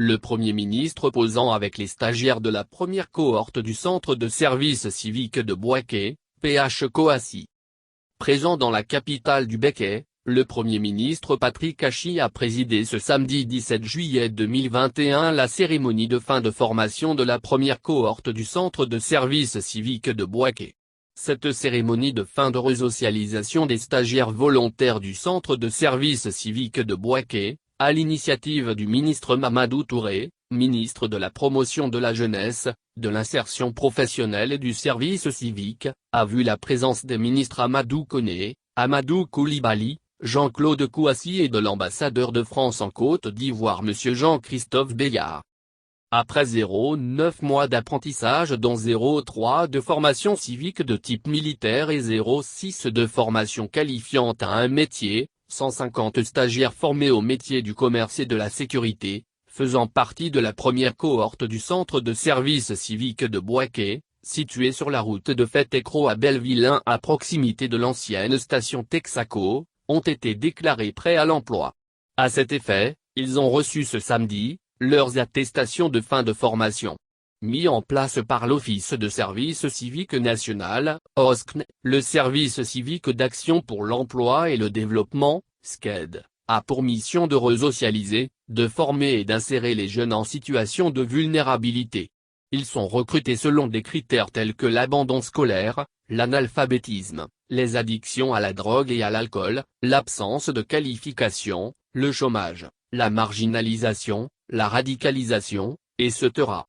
le Premier ministre posant avec les stagiaires de la première cohorte du centre de service civique de Bouaké, PH Coassy. Présent dans la capitale du Béquet, le Premier ministre Patrick Hachi a présidé ce samedi 17 juillet 2021 la cérémonie de fin de formation de la première cohorte du centre de service civique de Bouaké. Cette cérémonie de fin de resocialisation des stagiaires volontaires du centre de service civique de Bouaké, à l'initiative du ministre Mamadou Touré, ministre de la Promotion de la Jeunesse, de l'Insertion professionnelle et du Service civique, a vu la présence des ministres Amadou Koné, Amadou Koulibaly, Jean-Claude Kouassi et de l'ambassadeur de France en Côte d'Ivoire M. Jean-Christophe Béillard. Après 0,9 mois d'apprentissage dont 0,3 de formation civique de type militaire et 0,6 de formation qualifiante à un métier, 150 stagiaires formés au métier du commerce et de la sécurité, faisant partie de la première cohorte du centre de service civique de Bouaké, situé sur la route de Fétécro à Belleville à proximité de l'ancienne station Texaco, ont été déclarés prêts à l'emploi. À cet effet, ils ont reçu ce samedi leurs attestations de fin de formation. Mis en place par l'Office de service civique national, OSCN, le service civique d'action pour l'emploi et le développement, SCED, a pour mission de resocialiser, de former et d'insérer les jeunes en situation de vulnérabilité. Ils sont recrutés selon des critères tels que l'abandon scolaire, l'analphabétisme, les addictions à la drogue et à l'alcool, l'absence de qualification, le chômage, la marginalisation, la radicalisation, etc.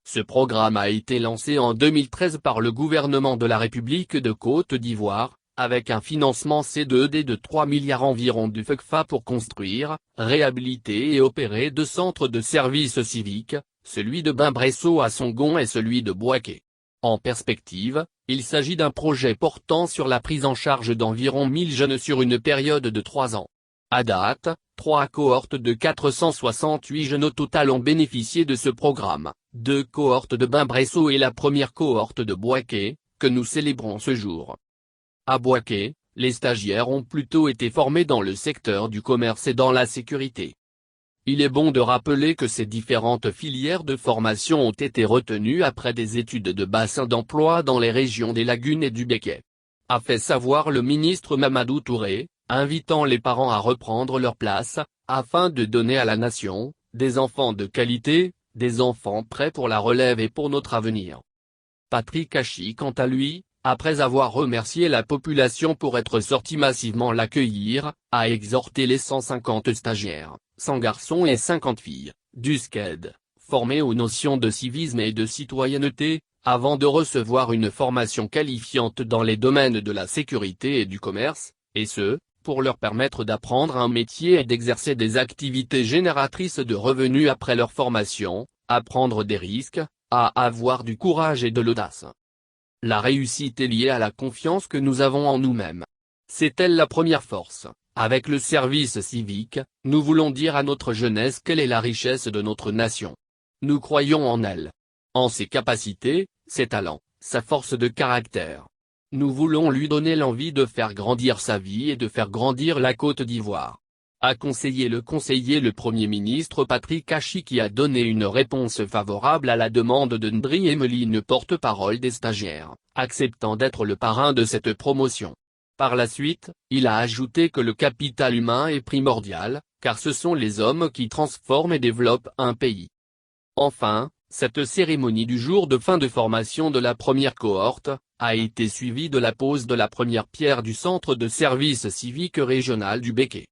Ce programme a été lancé en 2013 par le gouvernement de la République de Côte d'Ivoire, avec un financement C2D de 3 milliards environ du FECFA pour construire, réhabiliter et opérer 2 centres de service civique, celui de Bimbresso à Songon et celui de Bouaké. En perspective, il s'agit d'un projet portant sur la prise en charge d'environ 1000 jeunes sur une période de 3 ans. À date, 3 cohortes de 468 jeunes au total ont bénéficié de ce programme, 2 cohortes de Bimbresso et la première cohorte de Bouaké, que nous célébrons ce jour. À Bouaké, les stagiaires ont plutôt été formés dans le secteur du commerce et dans la sécurité. Il est bon de rappeler que ces différentes filières de formation ont été retenues après des études de bassin d'emploi dans les régions des Lagunes et du Béquet. A fait savoir le ministre Mamadou Touré, invitant les parents à reprendre leur place, afin de donner à la nation, des enfants de qualité, des enfants prêts pour la relève et pour notre avenir. Patrick Hachi quant à lui, après avoir remercié la population pour être sorti massivement l'accueillir, a exhorté les 150 stagiaires, 100 garçons et 50 filles, du SCED, formés aux notions de civisme et de citoyenneté, avant de recevoir une formation qualifiante dans les domaines de la sécurité et du commerce, et ce, pour leur permettre d'apprendre un métier et d'exercer des activités génératrices de revenus après leur formation, à prendre des risques, à avoir du courage et de l'audace. La réussite est liée à la confiance que nous avons en nous-mêmes. C'est elle la première force. Avec le service civique, nous voulons dire à notre jeunesse quelle est la richesse de notre nation. Nous croyons en elle. En ses capacités, ses talents, sa force de caractère. Nous voulons lui donner l'envie de faire grandir sa vie et de faire grandir la Côte d'Ivoire. A conseillé le Premier ministre Patrick Hachi qui a donné une réponse favorable à la demande de Ndri Emeline porte-parole des stagiaires, acceptant d'être le parrain de cette promotion. Par la suite, il a ajouté que le capital humain est primordial, car ce sont les hommes qui transforment et développent un pays. Enfin, cette cérémonie du jour de fin de formation de la première cohorte, a été suivie de la pose de la première pierre du centre de service civique régional du Béquet.